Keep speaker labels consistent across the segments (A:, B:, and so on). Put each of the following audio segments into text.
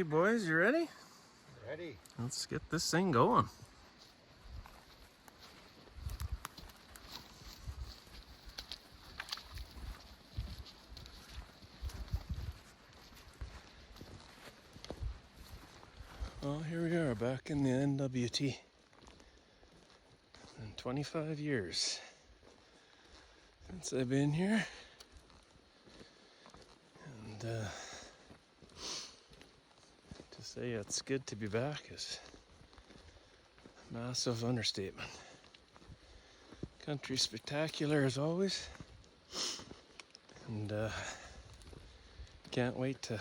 A: Howdy boys, you ready?
B: Ready.
A: Let's get this thing going. Well, here we are back in the N.W.T. In 25 years since I've been here. And to say it's good to be back is a massive understatement. Country spectacular as always. And can't wait to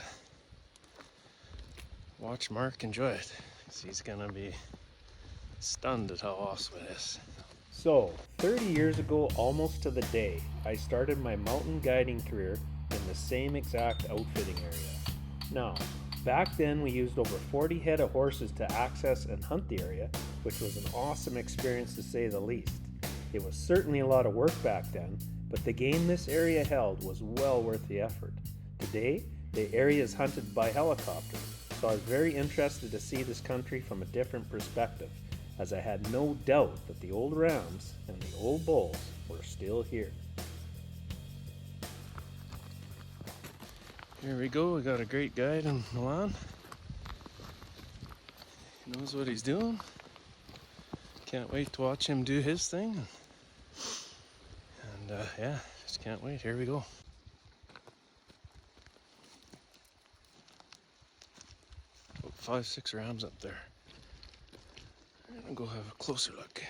A: watch Mark enjoy it, because he's gonna be stunned at how awesome it is.
C: So, 30 years ago, almost to the day, I started my mountain guiding career in the same exact outfitting area. Now, back then we used over 40 head of horses to access and hunt the area, which was an awesome experience to say the least. It was certainly a lot of work back then, but the game this area held was well worth the effort. Today, the area is hunted by helicopter, so I was very interested to see this country from a different perspective, as I had no doubt that the old rams and the old bulls were still here.
A: Here we go, we got a great guide in Milan. He knows what he's doing. Can't wait to watch him do his thing. And yeah, just can't wait. Here we go. About 5-6 rams up there. I'll go have a closer look.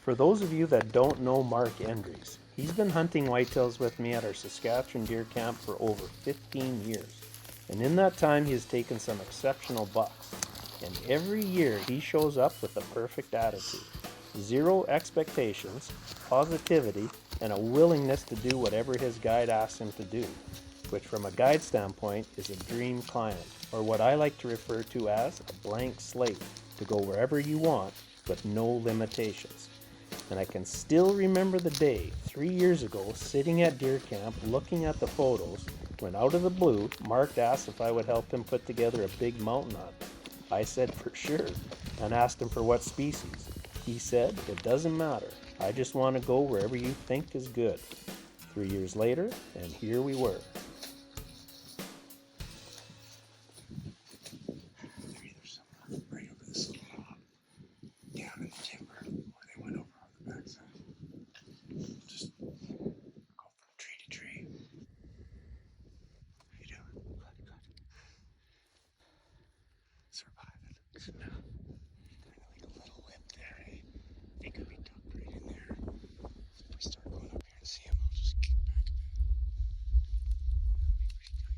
C: For those of you that don't know Mark Endries, he's been hunting whitetails with me at our Saskatchewan deer camp for over 15 years. And in that time he has taken some exceptional bucks. And every year he shows up with the perfect attitude. Zero expectations, positivity, and a willingness to do whatever his guide asks him to do, which from a guide standpoint is a dream client, or what I like to refer to as a blank slate, to go wherever you want with no limitations. And I can still remember the day 3 years ago sitting at deer camp looking at the photos when out of the blue Mark asked if I would help him put together a big mountain hunt. I said for sure and asked him for what species. He said, it doesn't matter, I just want to go wherever you think is good. 3 years later, and here we were.
B: Right over this log, down in the timber where they went over on the backside. Just go from tree to tree. How you doing? Good. Surviving. Kind of like a little lip there, eh? They could be tucked right in there. So if we start going up here and see them, I'll just kick back a bit. That'll be pretty tight.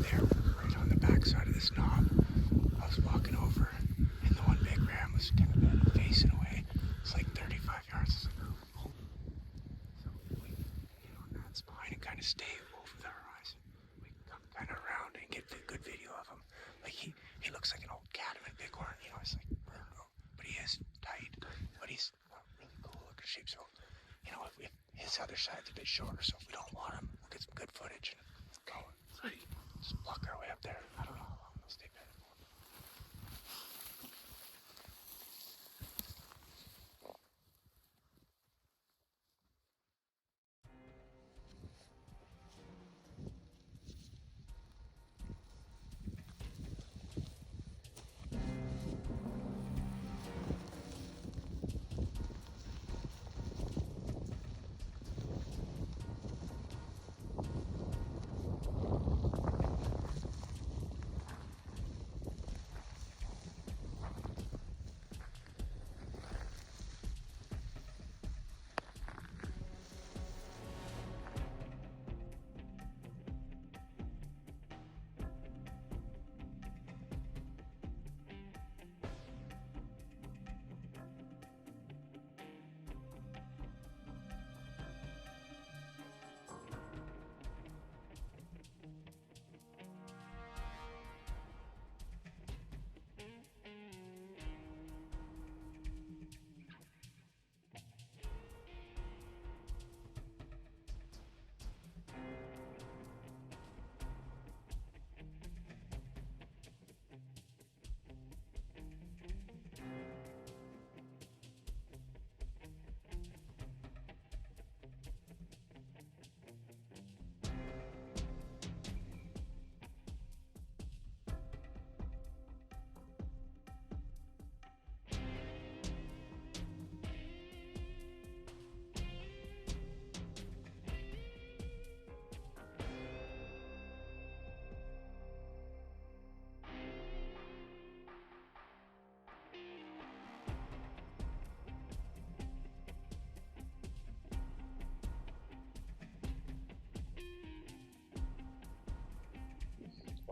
B: There, right on the backside of this knob, I was walking over, and the one big ram was kind of facing away. It's like 35 yards. I was like, oh. So we, on that spine and kind of stay over the horizon. We can come kind of around and get a good video of him. Like he looks like an old cat in a bighorn, it's like, but he is tight, but he's really cool looking shape. So, if his other side's a bit shorter, so if we don't want him, we'll get some good footage and go. Just block our way up there. I don't know how long they'll stay bedded for.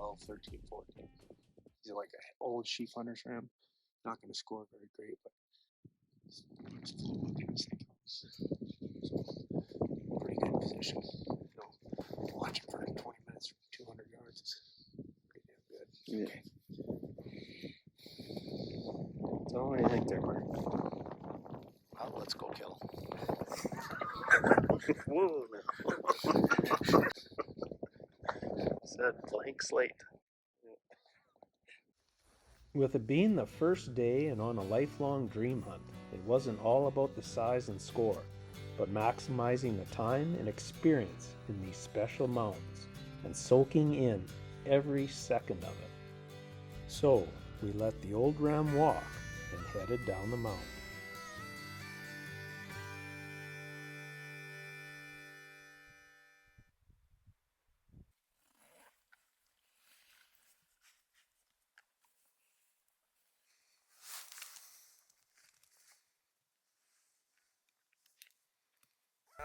B: 12, 13, 14. He's like an old sheep hunter's ram. Not going to score very great, but he's full of things. Pretty good position. Watch him for 20 minutes from 200 yards is pretty damn good.
C: Yeah.
B: Okay.
C: So what do you think there, Mark?
B: Well, let's go kill him.
C: Whoa, now. Said blank slate. With it being the first day and on a lifelong dream hunt, it wasn't all about the size and score, but maximizing the time and experience in these special mountains and soaking in every second of it. So we let the old ram walk and headed down the mountain.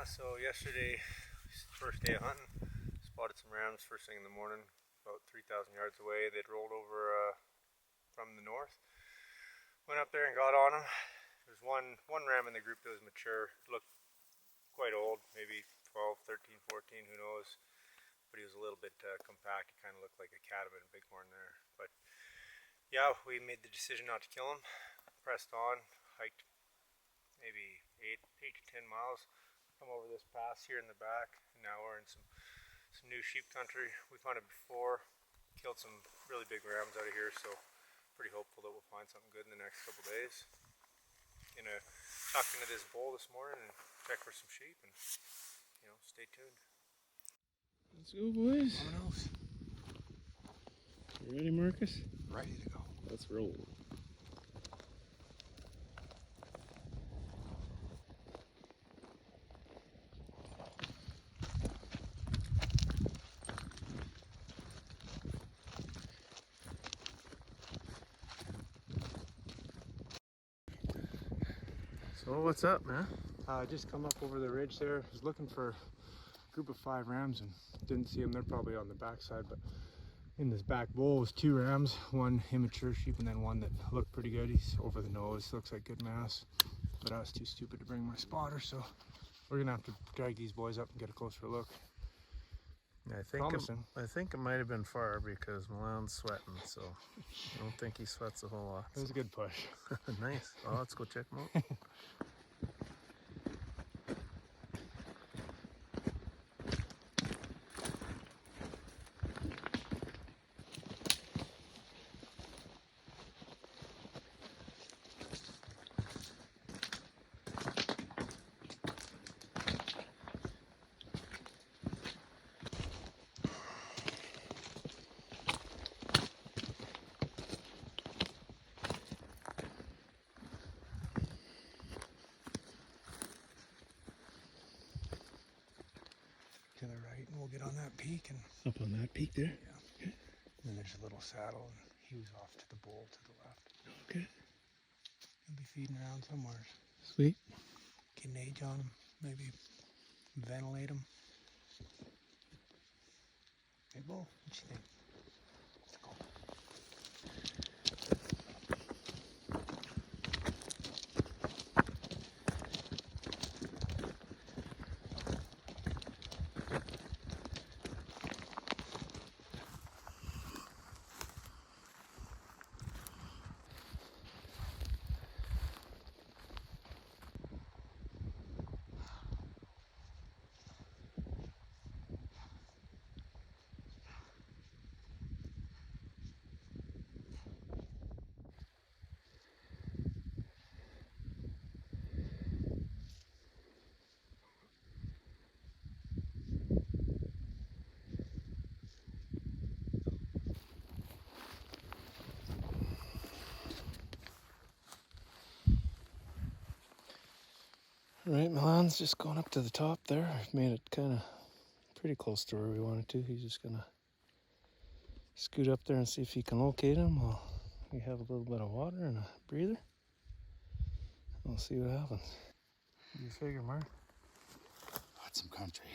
D: So yesterday, first day of hunting, spotted some rams first thing in the morning, about 3,000 yards away. They'd rolled over from the north. Went up there and got on them. There's one ram in the group that was mature. Looked quite old, maybe 12, 13, 14, who knows. But he was a little bit compact. He kind of looked like a cattleman bighorn there. But yeah, we made the decision not to kill him. Pressed on, hiked maybe 8 to 10 miles. Come over this pass here in the back, and now we're in some new sheep country. We've hunted before, killed some really big rams out of here, so pretty hopeful that we'll find something good in the next couple days. Gonna tuck into this bowl this morning and check for some sheep, and stay tuned.
A: Let's go, boys.
B: Dominoes.
A: You ready, Marcus?
B: Ready to go.
A: Let's roll. So what's up, man?
B: Just come up over the ridge there. Was looking for a group of 5 rams and didn't see them. They're probably on the backside, but in this back bowl was 2 rams, one immature sheep and then one that looked pretty good. He's over the nose, looks like good mass, but I was too stupid to bring my spotter, so we're gonna have to drag these boys up and get a closer look.
C: I think it might have been far because Milan's sweating, so I don't think he sweats a whole lot.
B: It was a good push.
C: Nice. Well, let's go check him out.
B: To the right, and we'll get on that peak, and
A: Up on that peak there?
B: yeah. And then there's a little saddle, and he was off to the bowl to the left.
A: Okay.
B: He'll be feeding around somewhere.
A: Sweet.
B: Get an age on him, maybe ventilate him. Hey, Bull, what you think? Let's go.
A: All right, Milan's just going up to the top there. I've made it kind of pretty close to where we wanted to. He's just gonna scoot up there and see if he can locate him while we have a little bit of water and a breather. We'll see what happens. What do you figure, Mark?
B: That's some country.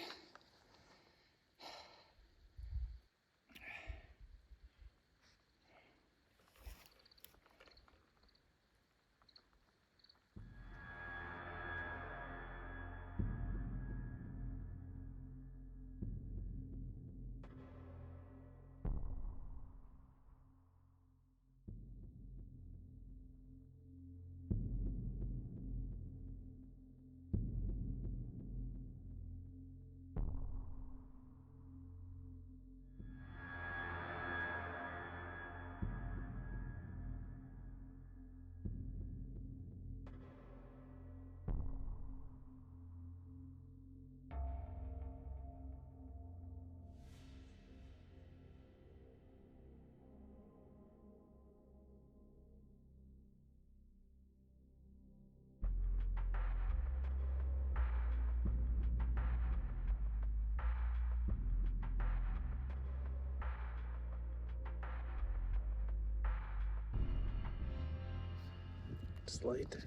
A: Slight.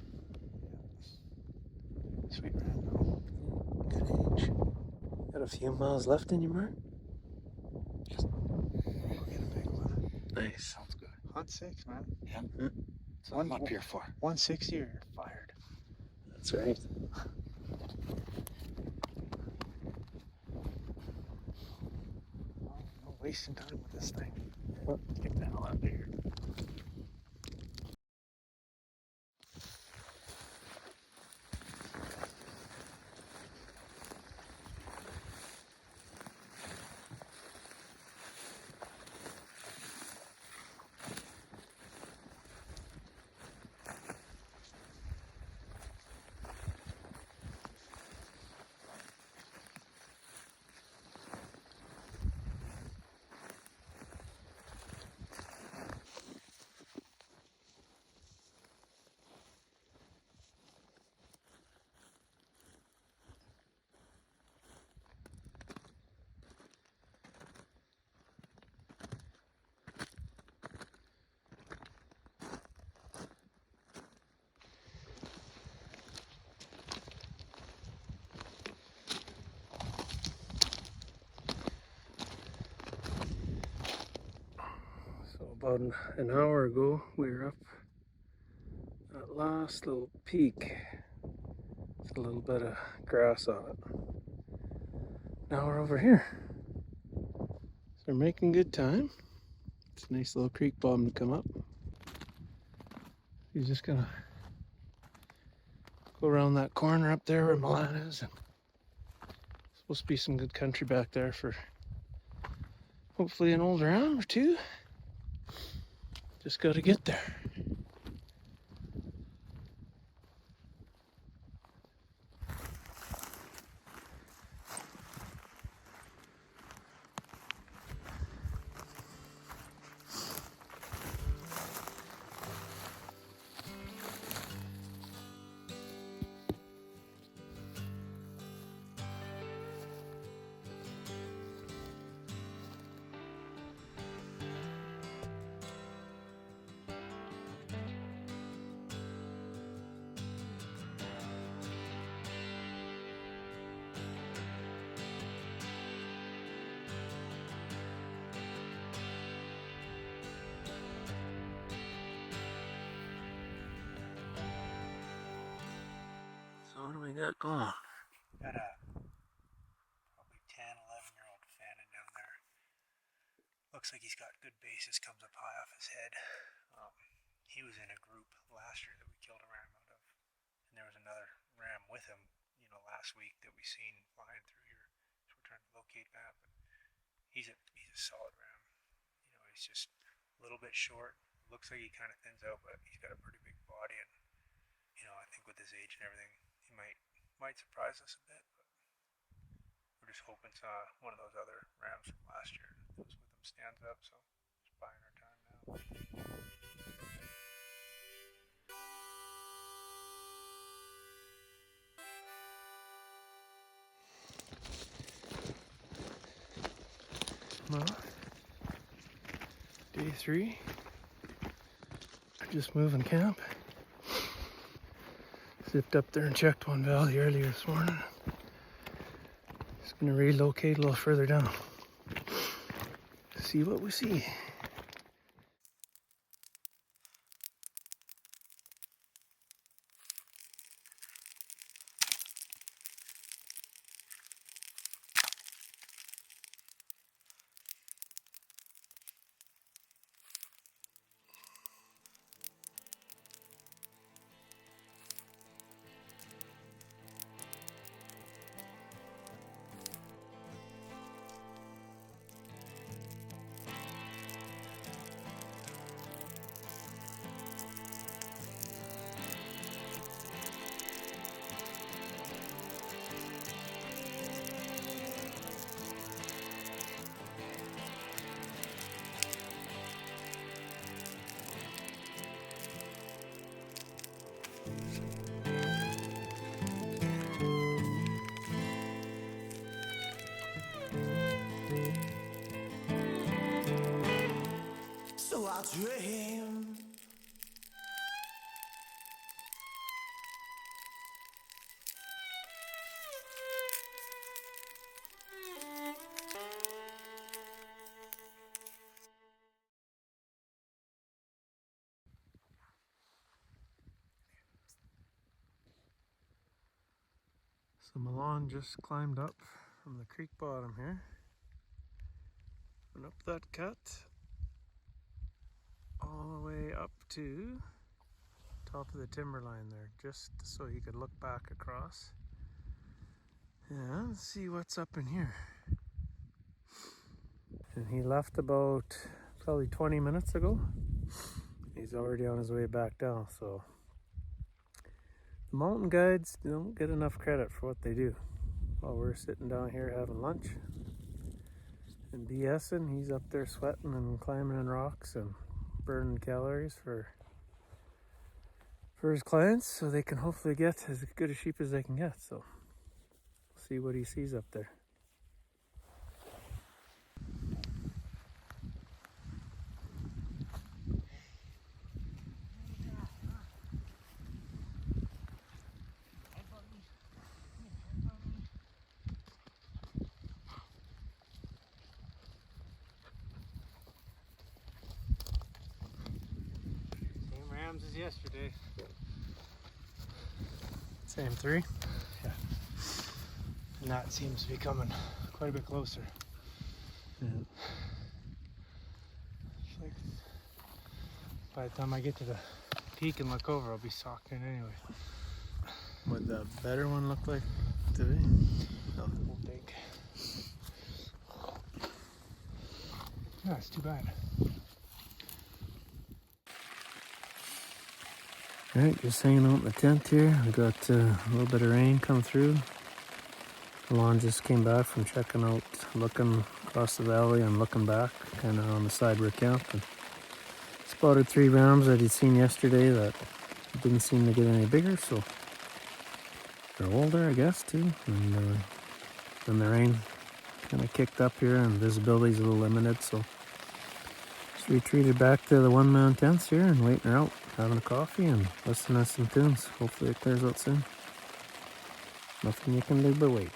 B: Sweet ram though.
A: Good age. Got a few miles left in you, Mark?
B: We'll get a big one.
A: Nice.
B: Sounds good. Hunt 6, man.
A: Yeah.
B: That's what I'm up here for. 160 or fired.
A: That's right.
B: Oh, no wasting time with this thing.
A: Well,
B: Get the hell out of here.
A: So about an hour ago, we were up that last little peak with a little bit of grass on it. Now we're over here. So we're making good time. It's a nice little creek bottom to come up. He's just gonna go around that corner up there where Milan is, and supposed to be some good country back there for hopefully an old round or two. Just gotta get there. So what do we got going?
B: Got a probably 10, 11-year-old fanning down there. Looks like he's got good basis, comes up high off his head. He was in a group last year that we killed a ram out of. And there was another ram with him, last week that we seen flying through here. So we're trying to locate that. But he's a solid ram. He's just a little bit short. Looks like he kind of thins out, but he's got a pretty big body. And, I think with his age and everything, he might surprise us a bit. But we're just hoping one of those other rams from last year that was with him stands up. So just buying our time now.
A: Well, day 3. Just moving camp. Zipped up there and checked one valley earlier this morning. Just gonna relocate a little further down. See what we see.
E: So I dream
A: So Milan just climbed up from the creek bottom here. Went up that cut. All the way up to top of the timberline there, just so he could look back across and see what's up in here. And he left about probably 20 minutes ago. He's already on his way back down, so the mountain guides don't get enough credit for what they do. While we're sitting down here having lunch and BSing, he's up there sweating and climbing in rocks and burning calories for his clients, so they can hopefully get as good a sheep as they can get. So we'll see what he sees up there.
B: Same rams as yesterday.
A: Same three.
B: And that seems to be coming quite a bit closer.
A: Yeah.
B: It's like by the time I get to the peak and look over, I'll be socked in anyway.
A: Would the better one look like today?
B: No, won't think. Yeah, it's too bad.
A: Alright, just hanging out in the tent here. We got a little bit of rain come through. Alon just came back from checking out, looking across the valley and looking back, kind of on the side we're camping. Spotted 3 rams that he'd seen yesterday that didn't seem to get any bigger, so they're older, I guess, too. And then the rain kind of kicked up here and visibility's a little limited, so just retreated back to the one-man tents here and waiting her out, having a coffee and listening to some tunes. Hopefully it clears out soon. Nothing you can do but wait.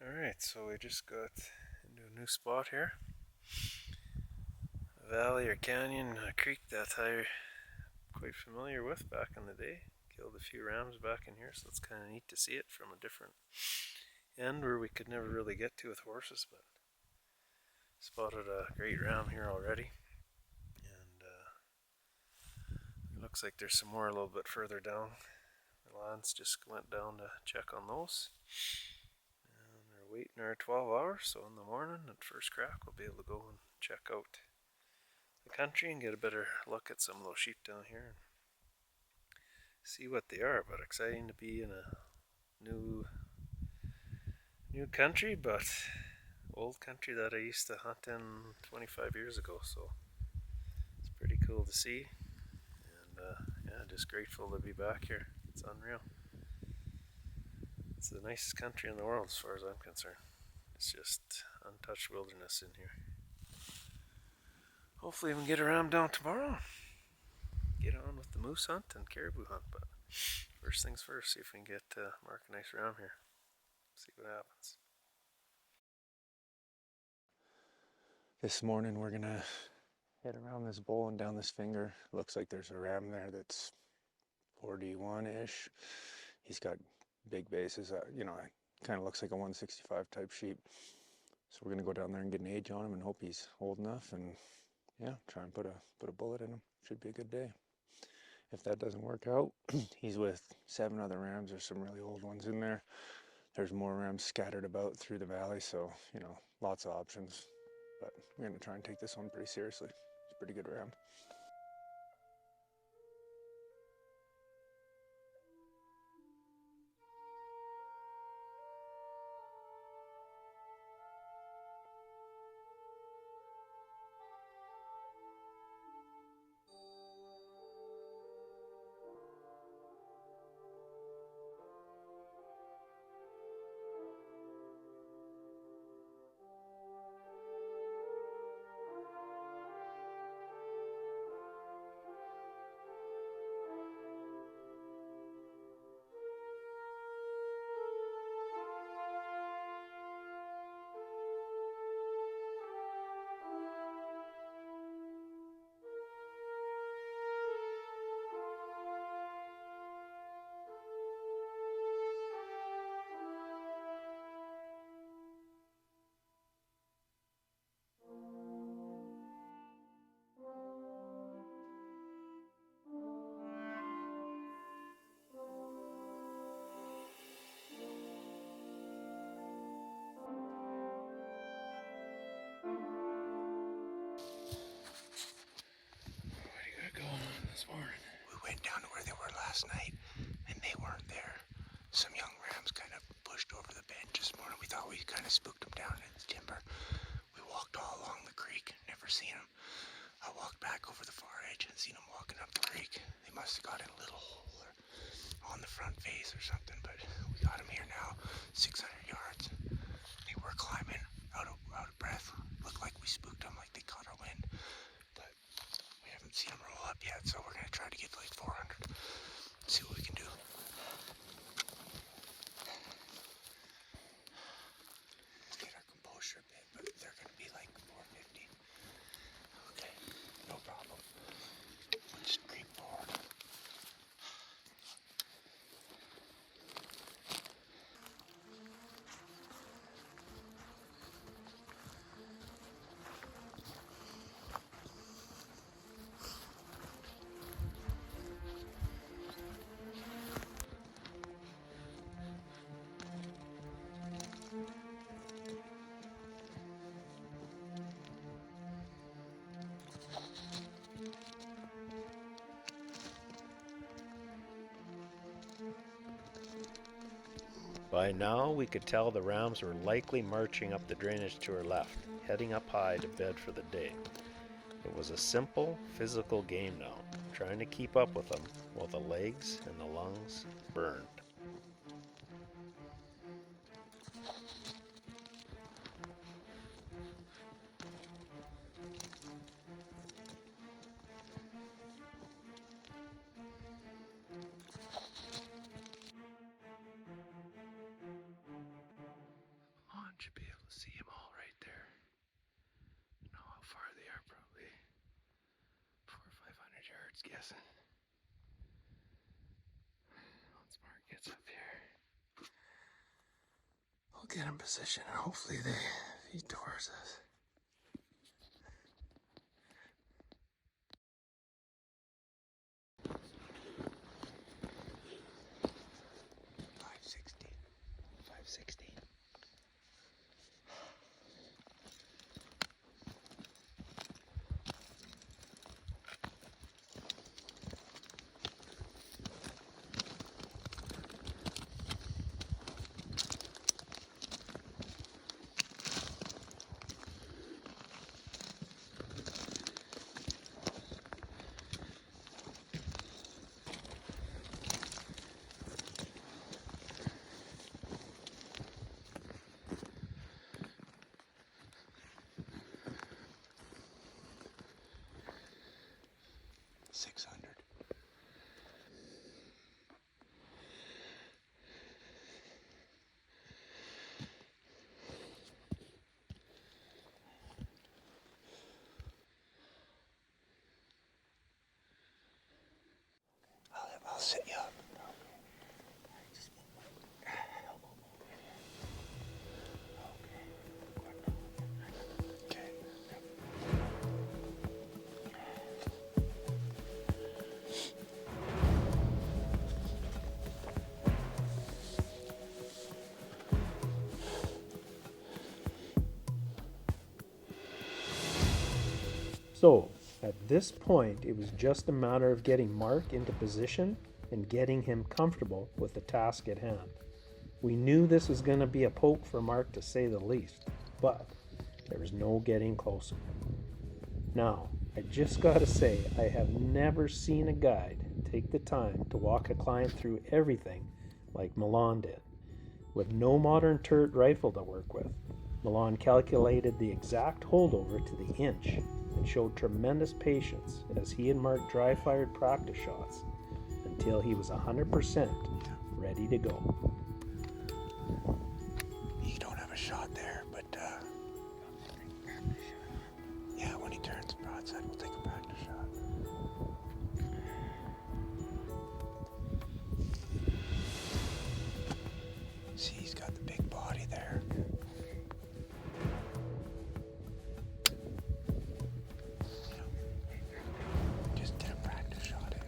A: Alright, so we just got into a new spot here. A valley or canyon, a creek that I'm quite familiar with back in the day.
C: Killed a few rams back in here, so it's kind of neat to see it from a different end where we could never really get to with horses, but spotted a great ram here already. And it looks like there's some more a little bit further down. Lance just went down to check on those. And they're waiting our 12 hours, so in the morning at first crack we'll be able to go and check out the country and get a better look at some of those sheep down here and see what they are. But exciting to be in a new country, but old country that I used to hunt in 25 years ago, so it's pretty cool to see. And yeah, just grateful to be back here. It's unreal. It's the nicest country in the world as far as I'm concerned. It's just untouched wilderness in here. Hopefully we can get a ram down tomorrow. Get on with the moose hunt and caribou hunt, but first things first, see if we can get Mark a nice ram here. See what happens.
B: This morning we're gonna head around this bowl and down this finger. Looks like there's a ram there that's 41-ish. He's got big bases, kind of looks like a 165 type sheep. So we're gonna go down there and get an age on him and hope he's old enough, and yeah, try and put a bullet in him. Should be a good day. If that doesn't work out, he's with 7 other rams. There's some really old ones in there. There's more rams scattered about through the valley, so lots of options. But we're gonna try and take this one pretty seriously. It's a pretty good ram. We went down to where they were last night, and they weren't there. Some young rams kind of pushed over the bench this morning. We thought we kind of spooked them down in the timber. We walked all along the creek, never seen them. I walked back over the far edge and seen them walking up the creek. They must have got in a little hole or on the front face or something, but we got them here now, 600 yards. They were climbing out of breath. Looked like we spooked them, like they caught our wind. But we haven't seen them roll up yet, so we're going to try to get to like 400. See what we can do. Let's get our composure a bit, but they're going to be like 450. Okay, no problem. We'll just creep forward.
C: By now, we could tell the rams were likely marching up the drainage to our left, heading up high to bed for the day. It was a simple, physical game now, trying to keep up with them while the legs and the lungs burned.
B: Should be able to see them all right there. I don't know how far they are, probably 400 or 500 yards, guessing.
A: we'll get in position and hopefully they feed towards us.
B: I'll set you up. Okay.
C: So, at this point, it was just a matter of getting Mark into position and getting him comfortable with the task at hand. We knew this was going to be a poke for Mark to say the least, but there was no getting closer. Now, I just gotta say, I have never seen a guide take the time to walk a client through everything like Milan did. With no modern turret rifle to work with, Milan calculated the exact holdover to the inch and showed tremendous patience as he and Mark dry-fired practice shots until he was 100% ready to go.
B: You don't have a shot there, but yeah, when he turns broadside, we'll take a practice shot. See, he's got the big body there. Just get a practice shot in.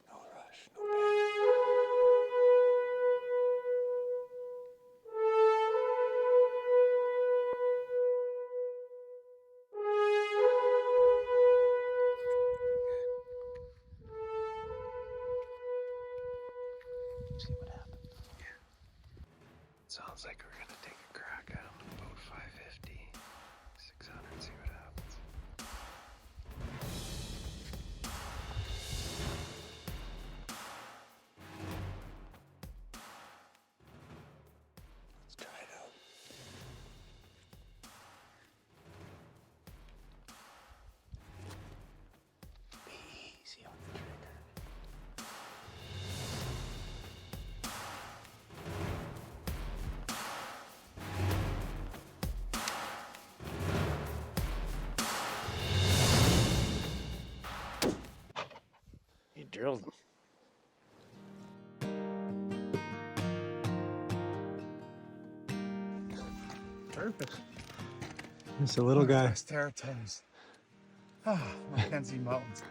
B: No rush, no panic. See what happens.
A: Sounds like we're gonna take a crack at him about 550, 600, see what happens.
B: Let's try it out. Be easy on the trigger.
A: He drilled him.
D: Perfect.
A: It's a little guy.
D: Territories. Mackenzie Mountains.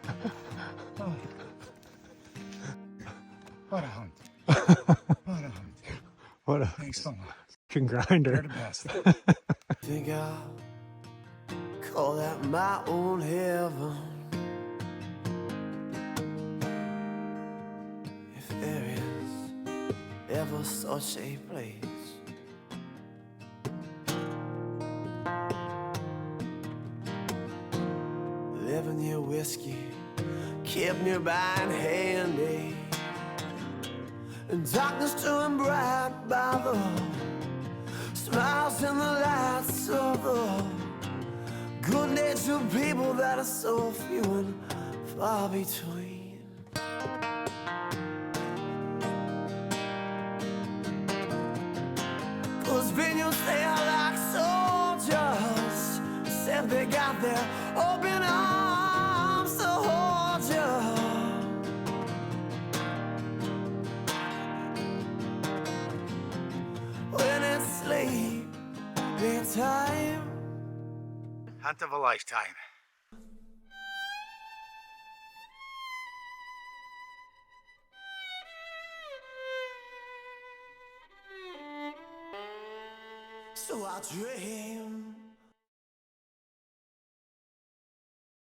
D: What a hunt. What a hunt.
A: What a
D: Thanks so much.
A: fucking
D: You're
A: grinder.
D: the best.
E: Think I'll call that my own heaven. If there is ever such a place. Living near whiskey, kept nearby and handy, and darkness turned bright by the smiles and the lights of the good-natured people that are so few and far between. Cause vineyards they are like soldiers, said they got their open arms to hold you. When it's sleeping time,
B: Hunt of a lifetime.
E: so I dream